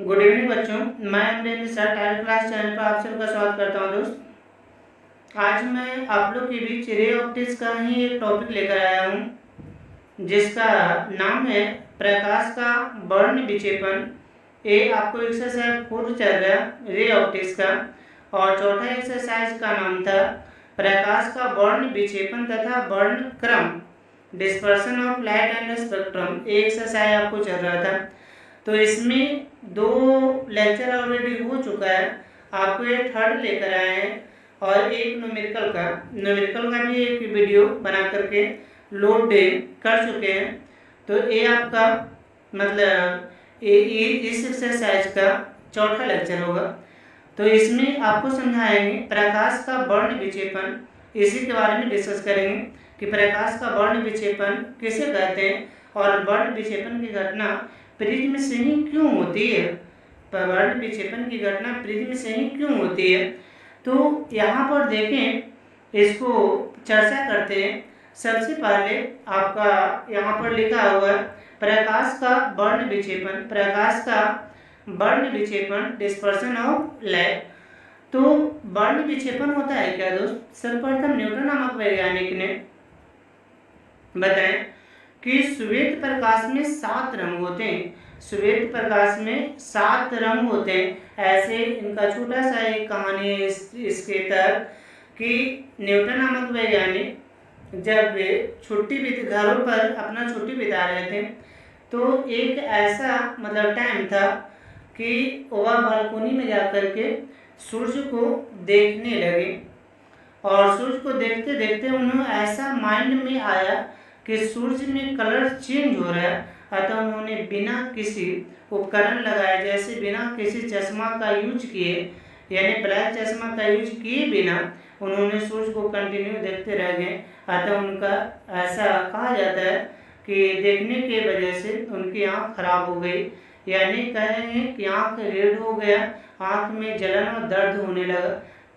Good evening बच्चों, मैं Amrendra sir टायर क्लास चैनल पर आप सबका स्वागत करता हूं। दोस्त, आज मैं आप लोग के बीच रे ऑप्टिक्स का ही एक टॉपिक लेकर आया हूं जिसका नाम है प्रकाश का वर्ण विक्षेपण। ये आपको एक्सरसाइज 4 चल रहा है रे ऑप्टिक्स का, और चौथा एक्सरसाइज का नाम था प्रकाश का वर्ण विक्षेपण तथा वर्ण क्रम, dispersion of light and spectrum. एक एक्सरसाइज आपको चल रहा था, तो इसमें 2 लेक्चर ऑलरेडी हो चुका है। आपको ये थर्ड लेकर आए हैं और एक न्यूमेरिकल का भी एक वीडियो बना करके लोड कर चुके हैं। तो ये आपका मतलब इस एक्सरसाइज का चौथा लेक्चर होगा। तो इसमें आपको समझाएंगे प्रकाश का वर्ण विक्षेपण, इसी के बारे में डिस्कस करेंगे कि प्रकाश का वर्ण विक्षेपण किसे कहते हैं और वर्ण विक्षेपण की घटना प्रिज्म से ही क्यों होती है। वर्ण विक्षेपण की घटना प्रिज्म से ही क्यों होती है, तो यहाँ पर देखें, इसको चर्चा करते हैं। सबसे पहले आपका यहाँ पर लिखा हुआ है प्रकाश का वर्ण विक्षेपण डिस्पर्सन ऑफ लाइट। तो वर्ण विक्षेपण होता है क्या दोस्त? सर्वप्रथम न्यूटन नामक वैज्ञानिक ने बताएं कि श्वेत प्रकाश में 7 रंग होते हैं। श्वेत प्रकाश में 7 रंग होते हैं। ऐसे इनका छोटा सा एक कहानी है इसके तहत कि न्यूटन नामक वैज्ञानिक जब घरों पर अपना छुट्टी बिता रहे थे, तो एक ऐसा मतलब टाइम था कि वह बालकोनी में जाकर के सूर्य को देखने लगे, और सूर्य को देखते देखते उन्हें ऐसा माइंड में आया कि सूर्य में कलर चेंज हो रहा है। अतः उन्होंने बिना किसी उपकरण लगाए, जैसे बिना किसी चश्मा का यूज किए, यानी ब्लैक चश्मा का यूज किए बिना उन्होंने सूर्य को कंटिन्यू देखते रह गए। अतः उनका ऐसा कहा जाता है कि देखने के वजह से उनकी आँख खराब हो गई, यानी कहेंगे कि आँख रेड हो गया, आँख में जलन और दर्द होने लगा।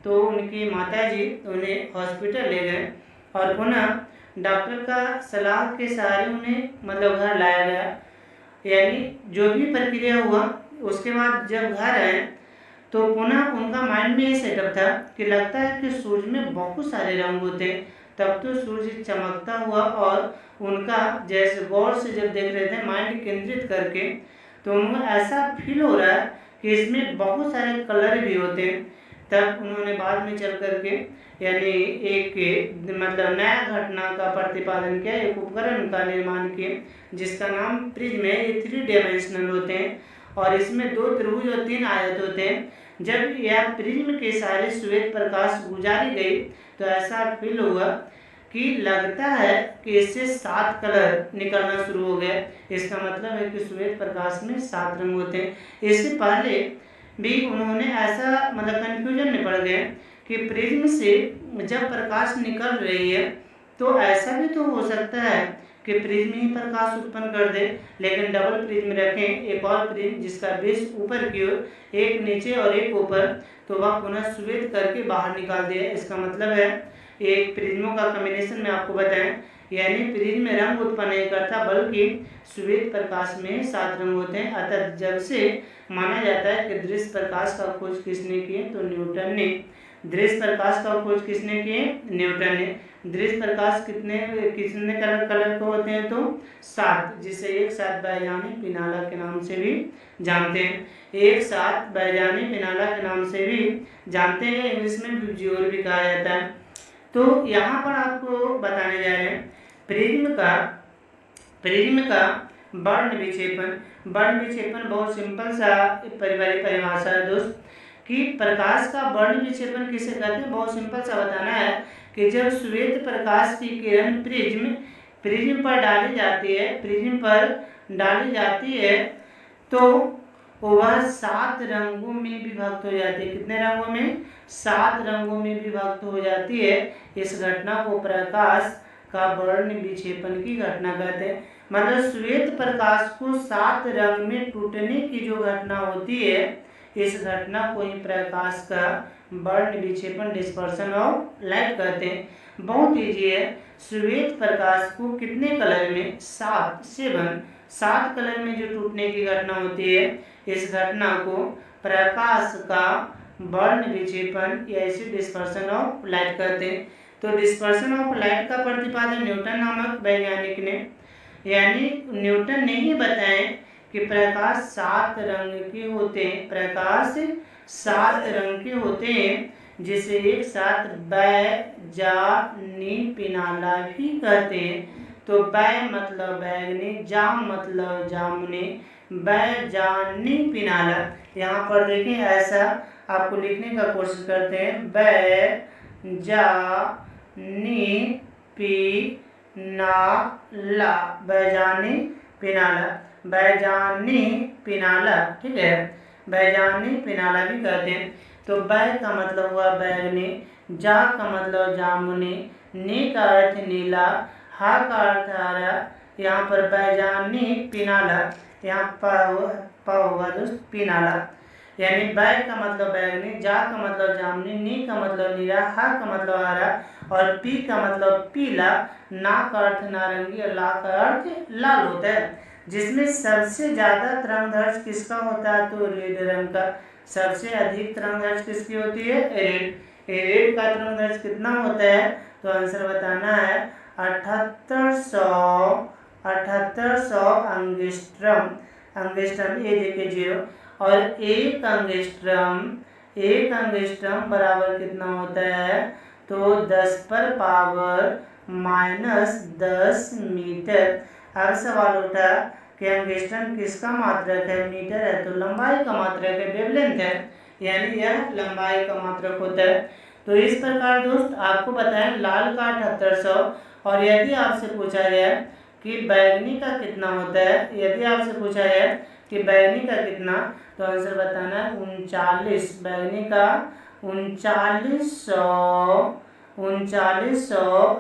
तो उनकी माताजी उन्हें हॉस्पिटल ले गए और पुनः डॉक्टर का सलाह के सहारे उन्हें मतलब घर लाया गया। यानी जो भी प्रक्रिया हुआ, उसके बाद जब घर आए तो पुनः उनका माइंड में ये सेटअप था कि लगता है कि सूर्य में बहुत सारे रंग होते हैं। तब तो सूर्य चमकता हुआ, और उनका जैसे गौर से जब देख रहे थे माइंड केंद्रित करके, तो उनको ऐसा फील हो रहा है कि इसमें बहुत सारे कलर भी होते हैं। तब उन्होंने बाद में चल करके यानी एक मतलब नया घटना का प्रतिपादन किया, एक उपकरण का निर्माण किया जिसका नाम प्रिज्म है। ये 3 डायमेंशनल होते हैं और इसमें 2 त्रिभुज और 3 आयत होते हैं। जब यह प्रिज्म के सारे श्वेत प्रकाश गुजारी गई तो ऐसा फील हुआ कि लगता है कि इससे 7 कलर निकलना शुरू हो गए। इसका मतलब है कि श्वेत प्रकाश में 7 रंग होते हैं। इससे पहले भी उन्होंने ऐसा मतलब कंफ्यूजन में पड़ गए कि प्रिज्म से जब प्रकाश निकल रही है तो ऐसा भी तो हो सकता है कि प्रिज्म ही प्रकाश उत्पन्न कर दे, लेकिन डबल प्रिज्म रखें, एक और प्रिज्म जिसका बेस ऊपर की ओर, एक नीचे और एक ऊपर, तो वह पुनः श्वेत करके बाहर निकाल दे। इसका मतलब है एक प्रिज्मों का कॉम्बिनेशन में आपको बताएं, यानी प्रिज्म में रंग उत्पन्न नहीं करता बल्कि श्वेत प्रकाश में 7 रंग होते हैं। अतः जब से माना जाता है कि दृश्य प्रकाश का खोज किसने की, तो न्यूटन ने। दृश्य प्रकाश का खोज किसने किए? न्यूटन ने। दृश्य प्रकाश कितने कलर के होते हैं? तो 7, जिसे एक साथ बैजानी पिनाला के नाम से भी जानते हैं। एक साथ बैजानी पिनाला के नाम से भी जानते हैं, इंग्लिश में विजुअल भी कहा जाता है। तो यहाँ पर आपको बताने जा रहे हैं प्रिज्म का वर्ण विक्षेपण बहुत सिंपल सा परिभाषा है दोस्त, कि प्रकाश का वर्ण विक्षेपण किसे कहते हैं। बहुत सिंपल सा बताना है कि जब श्वेत प्रकाश की किरण प्रिज्म पर डाली जाती है तो वह 7 रंगों में विभक्त हो जाती है। कितने रंगों में? 7 रंगों में विभक्त हो जाती है। इस घटना को प्रकाश का वर्ण विक्षेपण की घटना कहते हैं। मतलब श्वेत प्रकाश को 7 रंग में टूटने की जो घटना होती है, इस घटना को ही प्रकाश का वर्ण विक्षेपण डिस्पर्सन ऑफ लाइट कहते हैं। बहुत ईजी है। श्वेत प्रकाश को कितने कलर में, 7 कलर में जो टूटने की घटना होती है, इस घटना को प्रकाश का वर्ण विक्षेपण या इसे डिस्पर्सन ऑफ लाइट कहते हैं। तो डिस्पर्सन ऑफ लाइट का प्रतिपादन न्यूटन नामक वैज्ञानिक ने, यानी न्यूटन ने ही बताया कि प्रकाश 7 रंग के होते हैं, प्रकाश 7 रंग के होते हैं, जिसे एक साथ बैजानी पिनाला भी कहते हैं। तो बै मतलब बैगनी, जाम मतलब जामुनी, बैजानी पिनाला। यहाँ पर देखें, ऐसा आपको लिखने का कोशिश करते हैं, बैजानी पिनाला, बैजानी पिनाला, बैजानी पिनाला, ठीक है, बैजानी पिनाला भी कहते हैं। तो बै का मतलब हुआ बैगनी, जा का मतलब जामुनी, नी का अर्थ नीला, हा का अर्थ हरा। यहाँ पर बैजानी पिनाला, यहाँ पा होगा दोस्त पिनाला, यानी बै का मतलब बैगनी, जा का मतलब जामुनी, नी का मतलब नीला, हा का मतलब हरा और पी का मतलब पीला, ना का अर्थ नारंगी और ला का अर्थ लाल होता है। जिसमें सबसे ज्यादा तरंगदैर्घ्य किसका होता है, तो रेड रंग का। सबसे अधिक तरंगदैर्घ्य किसकी होती है, रेड। रेड का तरंगदैर्घ्य कितना होता है, तो आंसर बताना है 7800 एंगस्ट्रम। एंगस्ट्रम ये देखिए 0, और एक एंगस्ट्रम बराबर कितना होता है, तो 10⁻⁻10 मीटर। अब सवाल उठा कि एंगस्ट्रम किसका मात्रक है, मीटर है, तो लंबाई का मात्रक है, वेवलेंथ है, यानी यह लंबाई का मात्रक होता है। तो इस प्रकार दोस्त आपको बताएं लाल का 7800, और यदि आपसे पूछा जाए कि बैगनी का कितना होता है, यदि आपसे पूछा जाए कि बैगनी का कितना, तो आंसर बताना है 39। बैगनी का 3900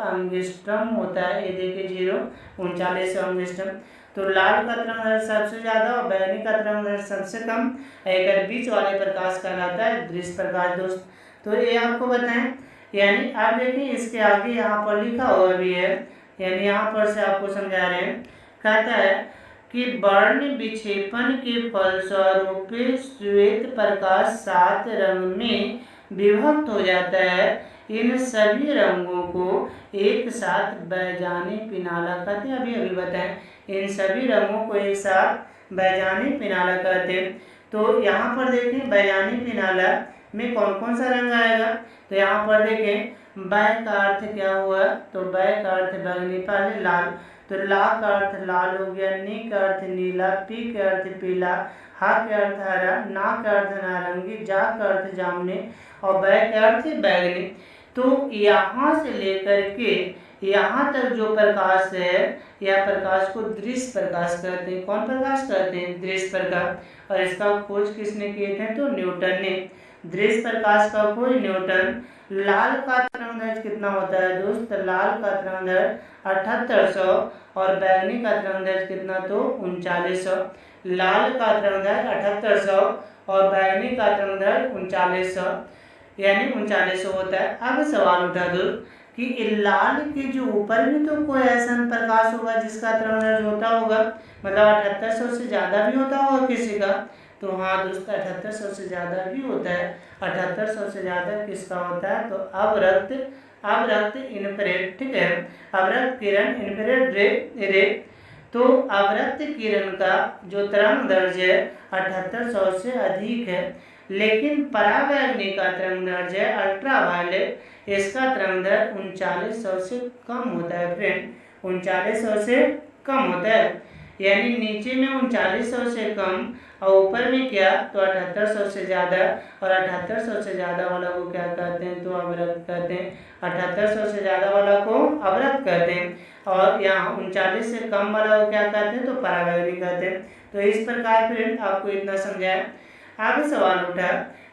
एंगस्ट्रम होता है, ये देखिए 0, 3900 एंगस्ट्रम। तो लाल का तरंगदैर्घ्य सबसे ज्यादा और बैगनी का तरंगदैर्घ्य सबसे कम, अगर बीच वाले प्रकाश कहलाता है दृश्य प्रकाश दोस्त। तो ये आपको बताएं, यानी आप देखिए इसके आगे यहाँ पर लिखा हुआ भी है, यानी यहाँ पर से आपको समझा रहे हैं। कहता है कि वर्ण विक्षेपण के फलस्वरूप श्वेत प्रकाश 7 रंग में विभक्त हो जाता है। इन सभी रंगों को एक साथ बैजानी पिनाला कहते हैं। अभी बताएं, इन सभी रंगों को एक साथ बैजानी पिनाला कहते हैं। तो यहाँ पर देखें बैजानी पिनाला में कौन कौन सा रंग आएगा, तो यहाँ पर देखें बै का अर्थ क्या हुआ, तो बै का अर्थ बैगनी, पहले लाल, तो ला का अर्थ लाल हो गया, नी का अर्थ नीला, पी का अर्थ पीला, हा का अर्थ हरा, ना का अर्थ नारंगी, जा का अर्थ जामुनी और बै का अर्थ बैगनी। तो यहाँ से लेकर के यहाँ तक जो प्रकाश है, यह प्रकाश को दृश्य प्रकाश कहते हैं। कौन प्रकाश कहते हैं, दृश्य प्रकाश। और इसका खोज किसने किए थे, तो न्यूटन ने। दृश्य प्रकाश का खोज न्यूटन। लाल का तरंगदैर्घ्य कितना होता है दोस्त, लाल का तरंगदैर्घ्य 7800 और बैगनी का तरंगदैर्घ्य कितना, तो 3900। लाल का तरंगदैर्घ्य 7800 और बैगनी का तरंगदैर्घ्य 3900, यानी 3900 होता है। अब सवाल उठा दो कि लाल के जो ऊपर भी तो कोई ऐसा प्रकाश होगा जिसका तरंगदैर्घ्य होता होगा, मतलब 7800 से ज्यादा भी होता होगा किसी का, तो हाँ दोस्त 7800 से ज्यादा भी होता है। 7800 से ज्यादा किसका होता है, तो अवरक्त इंफ्रारेड, ठीक है, अवरक्त किरण इंफ्रारेड रे। तो अवरक्त किरण का जो तरंगदैर्घ्य है 7800 से अधिक है, लेकिन परावैंगनी का तरंगदैर्घ्य है अल्ट्रावायलेट, इसका तरंगदैर्घ्य 3900 से कम होता है फ्रेंड, 3900 से कम होता है। यानी नीचे में 3900 से कम और ऊपर में क्या, तो 7800 से ज़्यादा, और 7800 से ज़्यादा वाला को क्या कहते हैं, तो अवरक्त कहते हैं। 7800 से ज़्यादा वाला को अवरक्त कहते हैं, और यहाँ 39 से कम वाला को क्या कहते हैं, तो परावैंगनी कहते हैं। तो इस प्रकार फ्रेंड आपको इतना समझाया। आगे सवाल उठा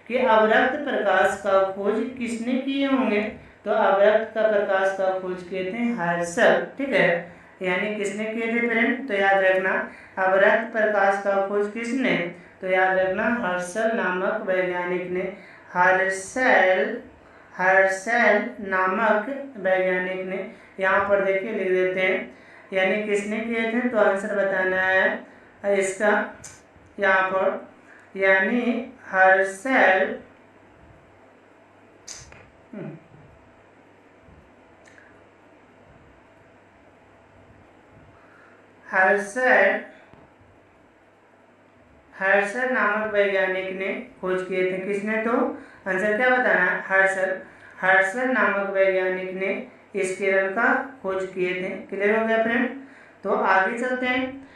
कि अवरक्त प्रकाश का खोज किसने किए होंगे, तो अवरक्त का प्रकाश का खोज किए थे हर्शल, ठीक है, यानी किसने किए थे फ्रेंड, तो याद रखना अवरक्त प्रकाश का खोज किसने, तो याद रखना हर्शल नामक वैज्ञानिक ने। हर्शल नामक वैज्ञानिक ने, यहाँ पर देखिए लिख देते हैं, यानी किसने किए थे, तो आंसर बताना है इसका यहाँ पर, यानी हर्शल हर्शल नामक वैज्ञानिक ने खोज किए थे। किसने, तो आंसर क्या बताना है, हर्शल नामक वैज्ञानिक ने इस किरण का खोज किए थे। क्लियर हो गया फ्रेंड। तो आगे चलते हैं।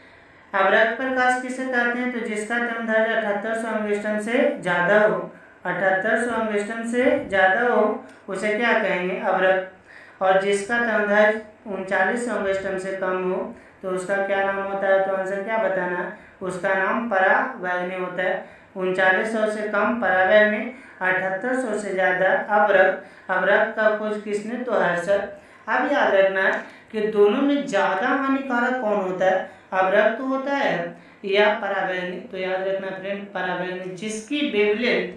अवरक्त प्रकाश किसे कहते हैं, तो जिसका तरंगदैर्घ्य 7800 एंगस्ट्रॉम से ज़्यादा हो, 7800 एंगस्ट्रॉम से ज़्यादा हो उसे क्या कहेंगे, अवरक्त। और जिसका तरंगदैर्घ्य 3900 एंगस्ट्रॉम से कम हो तो उसका क्या नाम होता है, तो आंसर क्या बताना, उसका नाम परावैंगनी होता है। 3900 से कम परावैंगनी, 7800 से ज़्यादा अवरक्त। अवरक्त का खोज किसने, तो हर्शल। अब याद रखना है कि दोनों में ज़्यादा हानिकारक कौन होता है, अवरक्त होता है या परावैंगनी। तो याद रखना फ्रेंड, परावैंगनी। जिसकी वेवलेंथ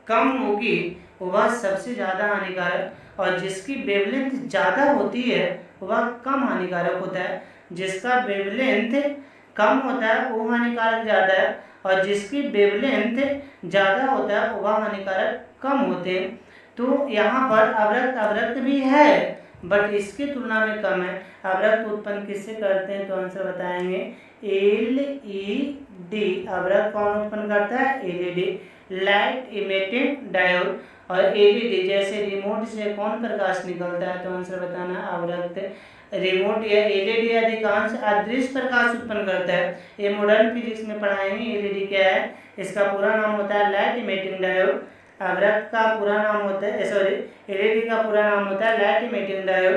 कम होगी वह सबसे ज़्यादा हानिकारक, और जिसकी वेवलेंथ ज़्यादा होती है वह कम हानिकारक होता है। जिसका वेवलेंथ कम होता है वो हानिकारक ज़्यादा है, और जिसकी वेवलेंथ ज़्यादा होता है वह हानिकारक कम होते हैं। तो यहाँ पर अवरक्त भी है बट इसकी तुलना में कम है। अवरक्त उत्पन्न किससे करते हैं, तो आंसर बताएंगे LED। अवरक्त कौन उत्पन्न करता है, LED, लाइट इमिटिंग डायोड। और LED जैसे रिमोट से कौन प्रकाश निकलता है, तो आंसर बताना अवरक्त। रिमोट या LED अधिकांश अदृश्य प्रकाश उत्पन्न करता है। ये मॉडर्न फिजिक्स में पढ़ाएंगे। LED क्या है, इसका पूरा नाम होता है लाइट इमिटिंग डायोड। अवरक्त का पूरा नाम होता है, सॉरी, LED का पूरा नाम होता है लाइट इमिटिंग डायोड।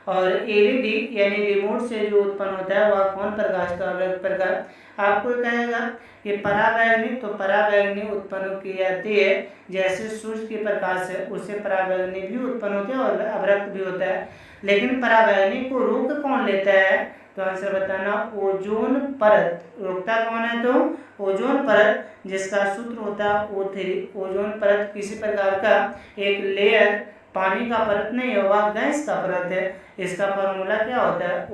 और LED यानी रिमोट से जो उत्पन्न होता है वह कौन प्रकाश, तो अवरक्त प्रकाश। आपको कहेगा कि परावैंगनी, तो परावैंगनी उत्पन्न की जाती है जैसे सूर्य के प्रकाश है उससे परावैंगनी भी उत्पन्न होते हैं और अवरक्त भी होता है। लेकिन परावैंगनी को रोक कौन लेता है, तो आंसर बताना ओजोन परत। रोकता कौन है, तो ओजोन परत, जिसका सूत्र होता है O3। ओजोन परत किसी प्रकार का एक लेयर, पानी का परत नहीं है, वह गैस का परत है। इसका फॉर्मूला क्या होता है,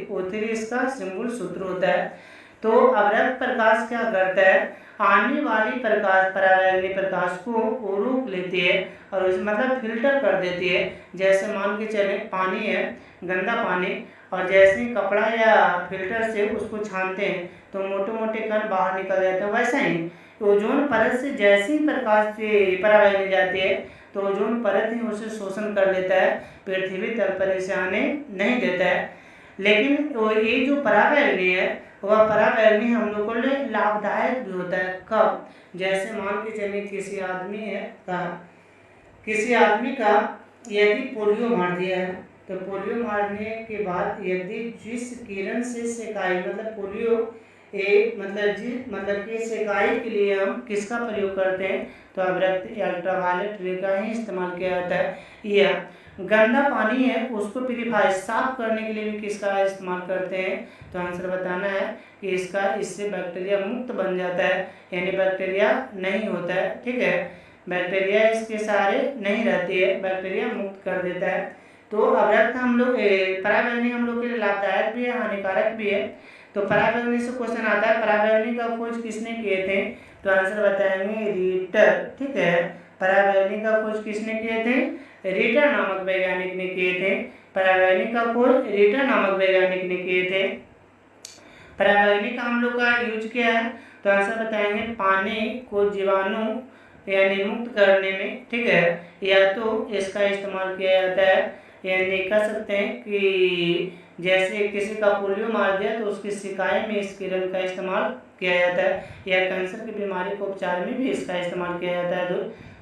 O3 इसका सिंबल सूत्र होता है। तो अवरक्त प्रकाश क्या करता है, आने वाली प्रकाश, परावैंगनी प्रकाश को वो रोक लेती है और उस मतलब फिल्टर कर देती है। जैसे मान के चले पानी है, गंदा पानी, और जैसे ही कपड़ा या फिल्टर से उसको छानते हैं तो मोटे मोटे कण बाहर निकल जाते हैं। वैसा ही ओजोन परत से जैसे ही प्रकाश से परावैंगनी जाती है तो ओजोन परत ही उसे शोषण कर लेता है, पृथ्वी तल पर इसे आने नहीं देता है। लेकिन ये जो परावैंगनी है वह परावैंगनी हम लोग को लिए लाभदायक भी होता है। कब, जैसे मान के चलिए किसी आदमी का यदि पोलियो मार दिया है तो पोलियो मारने के बाद यदि जिस किरण से सेकाई, मतलब पोलियो मतलब कि सेकाई के लिए हम किसका प्रयोग करते हैं, तो अवरक्त या अल्ट्रावायलेट रे का ही इस्तेमाल किया जाता है। या गंदा पानी है उसको प्यूरिफाई, साफ करने के लिए भी किसका इस्तेमाल करते हैं, तो आंसर बताना है कि इससे बैक्टीरिया मुक्त बन जाता है, यानी बैक्टीरिया नहीं होता है। ठीक है, बैक्टीरिया इसके सहारे नहीं रहती है, बैक्टीरिया मुक्त कर देता है। तो अवरक्त हम लोग परावैंगनी हम लोग के लिए लाभदायक भी है, हानिकारक भी है। तो परावैंगनी से क्वेश्चन आता है, परावैंगनी का खोज किसने किए थे, तो आंसर बताएंगे रीटर। ठीक है, परावैंगनी का खोज किसने किए थे, रीटर नामक वैज्ञानिक ने किए थे। परावैंगनी का खोज रीटर नामक वैज्ञानिक ने किए थे। परावैंगनी का हम लोग का यूज किया है, तो आंसर बताएंगे पानी को जीवाणु यानी मुक्त करने में। ठीक है, या तो इसका इस्तेमाल किया जाता है, यानी कह सकते हैं कि जैसे किसी का पोलियो मार दिया तो उसकी सिकाई में इस किरण का इस्तेमाल किया जाता है, या कैंसर की बीमारी को उपचार में भी इसका इस्तेमाल किया जाता है।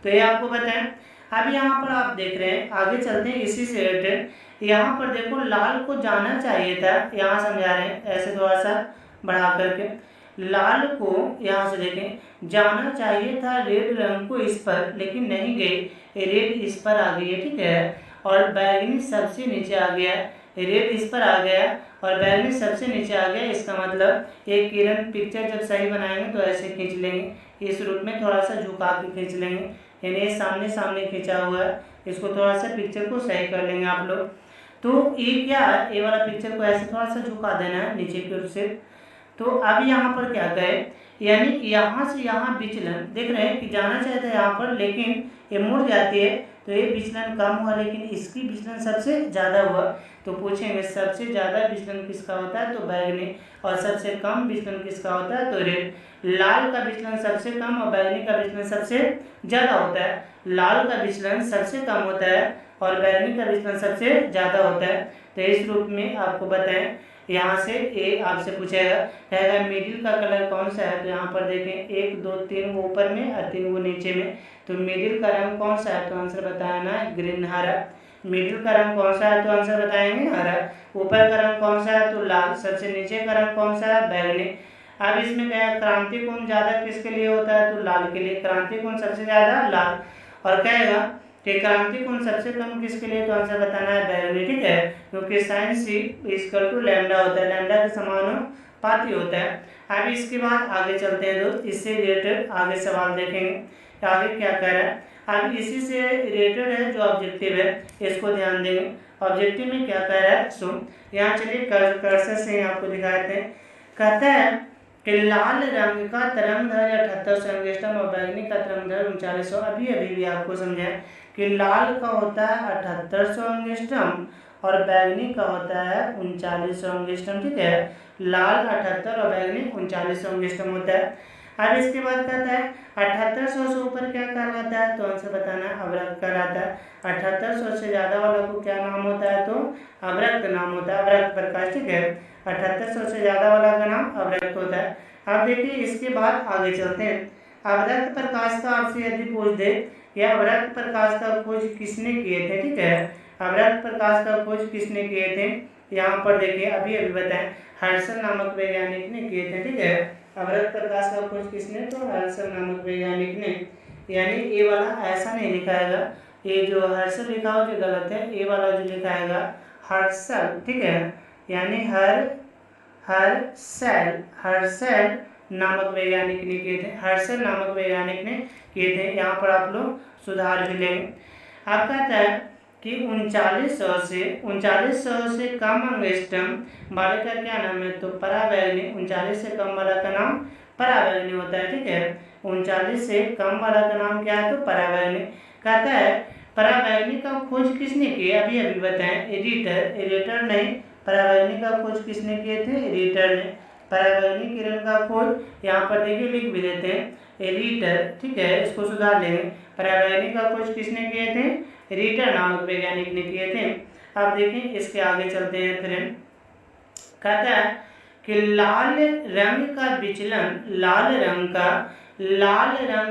तो ये आपको बताएं। अब यहाँ पर आप देख रहे हैं, आगे चलते हैं इसी से रिलेटेड। यहाँ पर देखो लाल को जाना चाहिए था, यहाँ समझा रहे हैं ऐसे थोड़ा सा बढ़ा करके, लाल को यहाँ से देखें जाना चाहिए था रेड रंग को इस पर, लेकिन नहीं गई, रेड इस पर आ गई है। ठीक है, और बैगनी सबसे नीचे आ गया, रेड इस पर आ गया और बैगनी सबसे नीचे आ गया। इसका मतलब एक किरण पिक्चर जब सही बनाएंगे तो ऐसे खींच लेंगे, इस रूप में थोड़ा सा झुका के खींच लेंगे, यानी सामने सामने खींचा हुआ है इसको थोड़ा सा पिक्चर को सही कर लेंगे आप लोग। तो ये क्या है, ये वाला पिक्चर को ऐसे थोड़ा सा झुका देना है नीचे की ओर से। तो अब यहाँ पर क्या करें, यानी यहाँ से यहाँ विचलन देख रहे हैं कि जाना चाहता है यहाँ पर, लेकिन ये मुड़ जाती है, तो ये विचलन कम हुआ, लेकिन इसकी विचलन सबसे ज़्यादा हुआ। तो पूछेंगे सबसे ज़्यादा विचलन किसका होता है, तो बैगनी, और सबसे कम विचलन किसका होता है, तो रेड। लाल का विचलन सबसे कम और बैगनी का विचलन सबसे ज़्यादा होता है। लाल का विचलन सबसे कम होता है और बैगनी का विचलन सबसे ज़्यादा होता है। तो इस रूप में आपको बताएं, यहाँ से ए आपसे पूछेगा, कहेगा मिडिल का कलर कौन सा है, तो यहाँ पर देखें 1 2 3 वो ऊपर में और 3 वो नीचे में, तो मिडिल का रंग कौन सा है, तो आंसर बताना है ग्रीन, हरा। मिडिल का रंग कौन सा है, तो आंसर बताएंगे हरा। ऊपर का रंग कौन सा है, तो लाल। सबसे नीचे का रंग कौन सा है, बैगनी। अब इसमें क्या है, क्रांति कोण ज्यादा किसके लिए होता है, तो लाल के लिए, क्रांति कोण सबसे ज्यादा लाल। और कहेगा कि क्रांति कोण सबसे कम किसके लिए, तो आंसर बताना है बैगनी, ठीक है, क्योंकि sine C equal to lambda होता है, लैम्डा के समानुपाती होता है। अब इसके बाद आगे चलते हैं दोस्त, इससे रिलेटेड आगे सवाल देखेंगे आगे क्या कह रहा है। अब इसी से रिलेटेड है जो ऑब्जेक्टिव है, इसको ध्यान देंगे। ऑब्जेक्टिव में क्या कह रहा है, सुन, यहाँ चलिए कर्सर से आपको दिखाते हैं। कहता है कि लाल रंग का तरंगदैर्घ्य 7800 एंगस्ट्रॉम और बैगनी का तरंगदैर्घ्य 3900। अभी भी आपको समझाएं कि लाल का होता है 7800 एंगस्ट्रॉम और बैगनी का होता है 3900 एंगस्ट्रॉम, ठीक है। लाल 78 और बैगनी 3900 एंगस्ट्रॉम होता है। अब इसके बाद कहता है 7800 से ऊपर क्या कहलाता है, तो आंसर बताना है अवरक्त कहलाता है। 7800 से ज्यादा वाला को क्या नाम होता है, तो अवरक्त नाम होता है, अवरक्त प्रकाश, ठीक है। 7800 से ज्यादा वाला का नाम अवरक्त होता है। अब देखिए इसके बाद आगे चलते हैं। अवरक्त प्रकाश का आपसे यदि पूछ दे या अवरक्त प्रकाश का खोज किसने किए थे, ठीक है, अवरक्त प्रकाश का खोज किसने किए थे, यहाँ पर देखिए अभी बताएं, हर्सल नामक वैज्ञानिक ने किए थे, ठीक है। अवरक्त प्रकाश का खोज किसने, तो हर्सल नामक वैज्ञानिक ने। यानी ये वाला ऐसा नहीं लिखाएगा, ये जो हर्सल लिखा हो जो गलत है, ये वाला जो लिखाएगा हर्सल, ठीक है, यानी हर्सल नामक वैज्ञानिक ने किए थे, हर्सल नामक वैज्ञानिक ने किए थे। यहाँ पर आप लोग सुधार भी लेंगे। अब कहता है कि 3900 से कम एंगस्ट्रॉम वाले का क्या नाम है, तो पराबैंगनी। 39 से कम वाला का नाम पराबैंगनी होता है, ठीक है। 39 से कम वाला का नाम क्या है, तो पराबैंगनी। कहता है पराबैंगनी का खोज किसने किया, अभी बताएं, एडिटर नहीं, पराबैंगनी का खोज किसने किए थे, एडिटर ने। पराबैंगनी किरण का खोज यहाँ पर देखिए लिख भी देते हैं एडिटर, ठीक है, इसको सुधार लेंगे। पराबैंगनी का खोज किसने किए थे, रीटर नामक वैज्ञानिक ने किए थे। अब देखें इसके आगे चलते हैं फ्रेंड। कहता है कि लाल रंग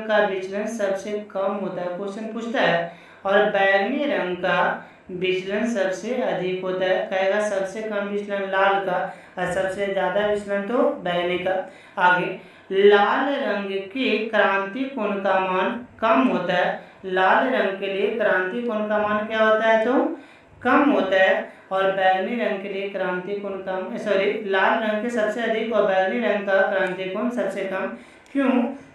का विचलन सबसे कम होता है, क्वेश्चन पूछता है, और बैगनी रंग का विचलन सबसे अधिक होता है। कहेगा सबसे कम विचलन लाल का और सबसे ज्यादा विचलन तो बैगनी का। आगे लाल रंग के क्रांति कोण का मान कम होता है, लाल रंग के लिए क्रांति कोण का मान क्या होता है, तो कम होता है, और बैगनी रंग के लिए क्रांति कोण कम, लाल रंग के सबसे अधिक और बैगनी रंग का क्रांति कोण सबसे कम। क्यों,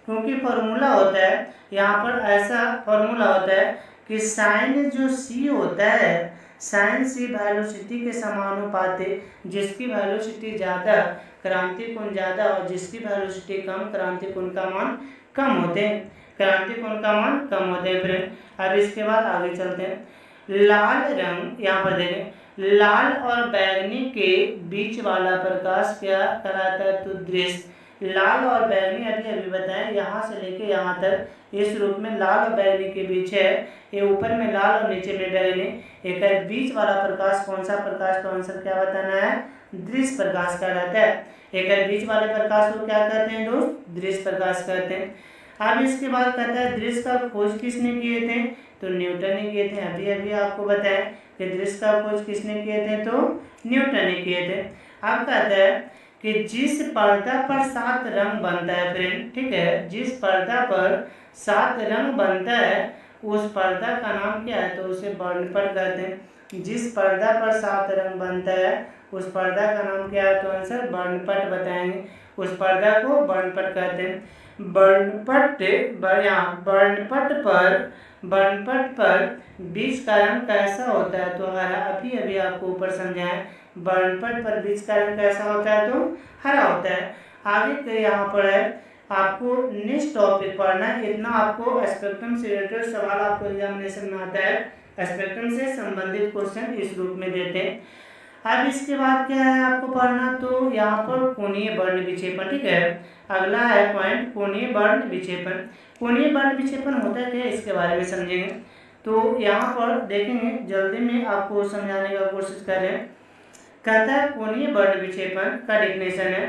क्योंकि फॉर्मूला होता है, यहाँ पर ऐसा फॉर्मूला होता है कि साइन जो सी होता है, साइन सी वेलोसिटी के समानुपाती, जिसकी वेलोसिटी ज़्यादा क्रांति कोण ज़्यादा और जिसकी वेलोसिटी कम क्रांति कोण का मान कम होते हैं, क्रांति कोण का मान कम होते हैं फ्रेंड। अब इसके बाद आगे चलते हैं। लाल रंग, यहाँ पर देखें, लाल और बैगनी के बीच वाला प्रकाश क्या कहलाता है, तो दृश्य। लाल और बैगनी अभी बताएं, यहाँ से लेके यहाँ तक इस रूप में लाल और बैगनी के बीच है, ये ऊपर में लाल और नीचे में बैगनी, एक है बीच वाला प्रकाश कौन सा प्रकाश, तो आंसर क्या बताना है, दृश्य प्रकाश कहलाता है। एक है बीच वाले प्रकाश को क्या कहते हैं दोस्त, दृश्य प्रकाश कहते हैं। अब इसके बाद कहता है दृश्य का खोज किसने किए थे, तो न्यूटन ने किए थे। अभी आपको बताएं कि दृश्य का खोज किसने किए थे, तो न्यूटन ने किए थे। अब कहता है कि जिस पर्दा पर 7 रंग बनता है फ्रेंड, ठीक है, जिस पर्दा पर 7 रंग बनता है उस पर्दा का नाम क्या है, तो उसे वर्णपट कहते हैं। जिस पर्दा पर 7 रंग बनता है उस पर्दा का नाम क्या है, तो आंसर वर्णपट बताएंगे, उस पर्दा को वर्णपट कहते हैं। वर्णपट पर वर्णपट पर बीज का रंग कैसा होता है, तो हरा। अभी अभी आपको ऊपर समझाएं, वर्णपट पर बीज का रंग कैसा होता है, तो हरा होता है। आगे के यहाँ पर है, आपको नेक्स्ट टॉपिक पढ़ना है। इतना आपको स्पेक्ट्रम से रिलेटेड सवाल आपको एग्जामिनेशन में आता है, स्पेक्ट्रम से संबंधित क्वेश्चन इस रूप में देते हैं। अब इसके बाद क्या है आपको पढ़ना, तो यहाँ पर कोणीय वर्ण विक्षेपण, ठीक है। अगला है पॉइंट कोणीय वर्ण विक्षेपण। कोणीय वर्ण विक्षेपण होता है क्या, इसके बारे में समझेंगे। तो यहाँ पर देखेंगे, जल्दी में आपको समझाने का कोशिश कर रहे हैं। कहता है कोणीय वर्ण विक्षेपण का डेफिनेशन है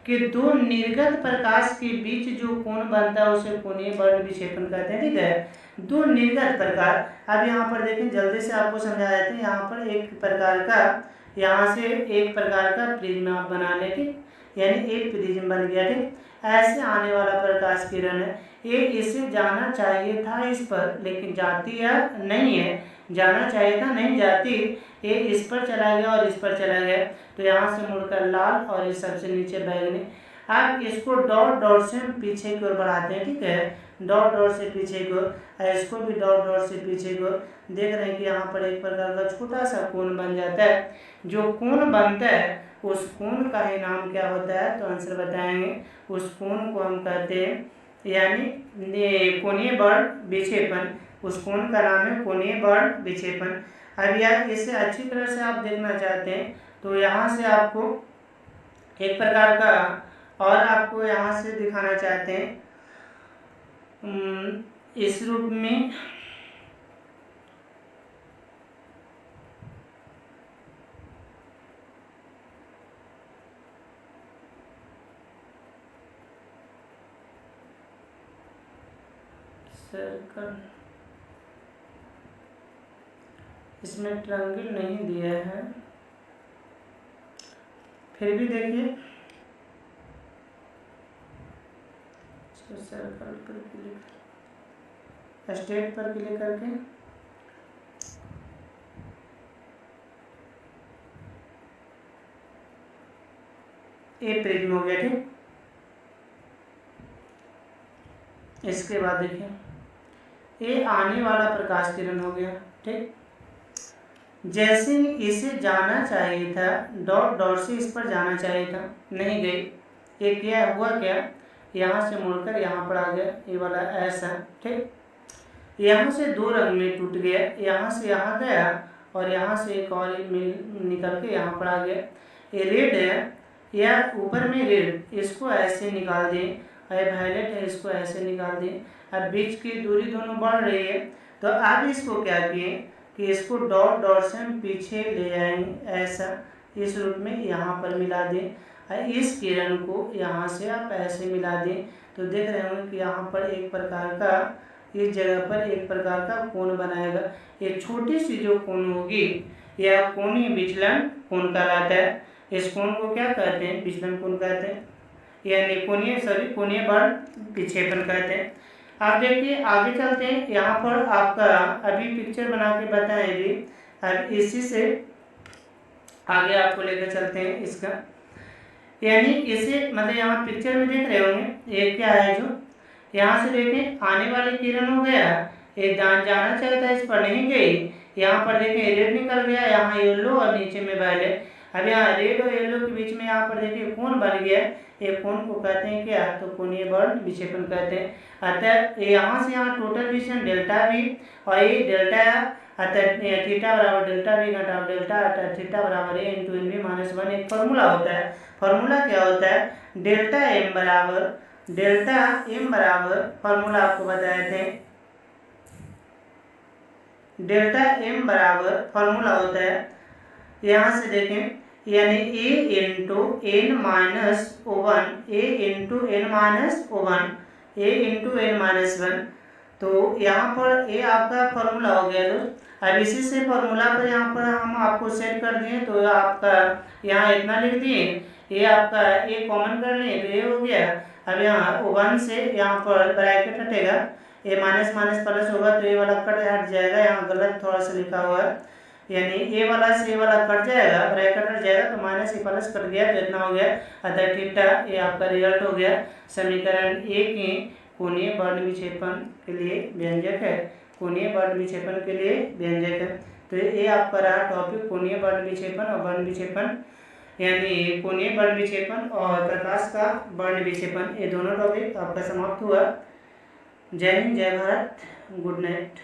कि दो निर्गत प्रकाश के बीच जो कोण बनता है उसे कोणीय वर्ण विक्षेपण कहते हैं, ठीक है। दो निर्गत प्रकाश, अब यहाँ पर देखें, जल्दी से आपको समझा देते हैं। यहाँ पर एक प्रकार का, यहाँ से एक प्रकार का प्रिज्म आप बना ले, ठीक, यानी एक प्रिज्म बन गया, ठीक। ऐसे आने वाला प्रकाश किरण है, ये इसे जाना चाहिए था इस पर, लेकिन जाती है नहीं है, जाना चाहिए था नहीं जाती, ये इस पर चला गया और इस पर चला गया, तो यहाँ से मुड़कर लाल और इस सबसे नीचे बैगनी। अब इसको डॉट डॉट से पीछे की ओर बढ़ाते हैं, ठीक है, डॉट डॉट से पीछे की ओर, इसको भी डॉट डॉट से पीछे की ओर। देख रहे हैं कि यहाँ पर एक प्रकार का छोटा सा कोण बन जाता है। जो कोण बनता है उस कोण का ही नाम क्या होता है, तो आंसर बताएंगे। उस कोण को हम कहते हैं यानी कोणीय वर्ण विक्षेपण, उस कोण का नाम है कोणीय वर्ण विक्षेपण। अब यार इसे अच्छी तरह से आप देखना चाहते हैं तो यहाँ से आपको एक प्रकार का और आपको यहाँ से दिखाना चाहते हैं इस रूप में। सर्कल, इसमें ट्रायंगल नहीं दिया है, फिर भी देखिए, सर्कल पर क्लिक, स्टेट पर क्लिक करके ये प्रिज्म हो गया, ठीक। इसके बाद देखिए ये आने वाला प्रकाश किरण हो गया, ठीक। जैसे इसे जाना चाहिए था, डॉट डॉट से इस पर जाना चाहिए था, नहीं गई, ये क्या हुआ, क्या यहाँ से मुड़कर यहाँ पर आ गया, ये वाला ऐसा, ठीक। यहाँ से दो रंग में टूट गया, यहाँ से यहाँ गया और यहाँ से एक और निकल के यहाँ पर आ गया। ये रेड है या ऊपर में रेड, इसको ऐसे निकाल दें, और वायलेट है, इसको ऐसे निकाल दें। अब बीच की दूरी दोनों बढ़ रही है, तो आप इसको क्या किए कि इसको डॉट डॉट से हम पीछे ले आएंगे, ऐसा इस रूप में यहाँ पर मिला दें, और इस किरण को यहाँ से आप ऐसे मिला दें, तो देख रहे होंगे कि यहाँ पर एक प्रकार का, इस जगह पर एक प्रकार का कोण बनाएगा। ये छोटी सी जो कोण होगी यह कोणीय विचलन कोण कहलाता है। इस कोण को क्या कहते हैं, विचलन कोण कहते हैं, यानी कोणीय वर्ण विक्षेपण कहते हैं। आप देखिए आगे चलते हैं, यहाँ पर आपका अभी पिक्चर बना के बताएं जी। अब इसी से आगे आपको लेकर चलते हैं इसका, यानी इसे मतलब यहाँ पिक्चर में देख रहे होंगे ये क्या है, जो यहाँ से देखें आने वाली किरण हो गया, एक जाना चाहिए था इस पर नहीं गई, यहाँ पर देखें रेड निकल गया, यहाँ येलो और नीचे में वायलेट। अब यहाँ रेड और येलो के बीच में यहाँ पर देखिए कोण बन गया, ये कोण को कहते हैं क्या, तो कोणीय वर्ण विक्षेपण कहते हैं। अतः यहाँ से यहाँ टोटल विचलन डेल्टा भी, और ये डेल्टा, अतः थीटा बराबर डेल्टा भी घटाव डेल्टा, अतः थीटा बराबर a into n b minus one. एक फॉर्मूला होता है, फॉर्मूला क्या होता है, डेल्टा एम बराबर फॉर्मूला आपको बताए थे, डेल्टा एम बराबर फॉर्मूला होता है, यहाँ से देखें यानी ए इंटू एन माइनस वन, ए इंटू एन माइनस वन, ए इंटू एन माइनस वन। तो यहाँ पर ए आपका फॉर्मूला हो गया दोस्त। अब इसी से फॉर्मूला पर यहाँ पर हम आपको सेट कर दिए, तो आपका यहाँ इतना लिख दिए, ये आपका ए कॉमन कर लिए तो ये हो गया। अब यहाँ वन से यहाँ पर ब्रैकेट हटेगा, ए माइनस माइनस प्लस होगा तो ये वाला कट हट जाएगा, यहाँ गलत थोड़ा सा लिखा हुआ है, यानी ए वाला से ए वाला कट जाएगा, ब्रैकेट हट जाएगा तो माइनस ए प्लस कट गया तो इतना हो गया। अतः थीटा ये आपका रिजल्ट हो गया। समीकरण 1 के कोणीय वर्ण विक्षेपण के लिए व्यंजक है। कोणीय वर्ण विक्षेपण के लिए व्यंजक है। तो ये आपका रहा टॉपिक कोणीय वर्ण विक्षेपण और वर्ण विक्षेपण, यानी कोणीय वर्ण विक्षेपण और प्रकाश का वर्ण विक्षेपण, ये दोनों टॉपिक आपका समाप्त हुआ। जय हिंद, जय भारत, गुड नाइट।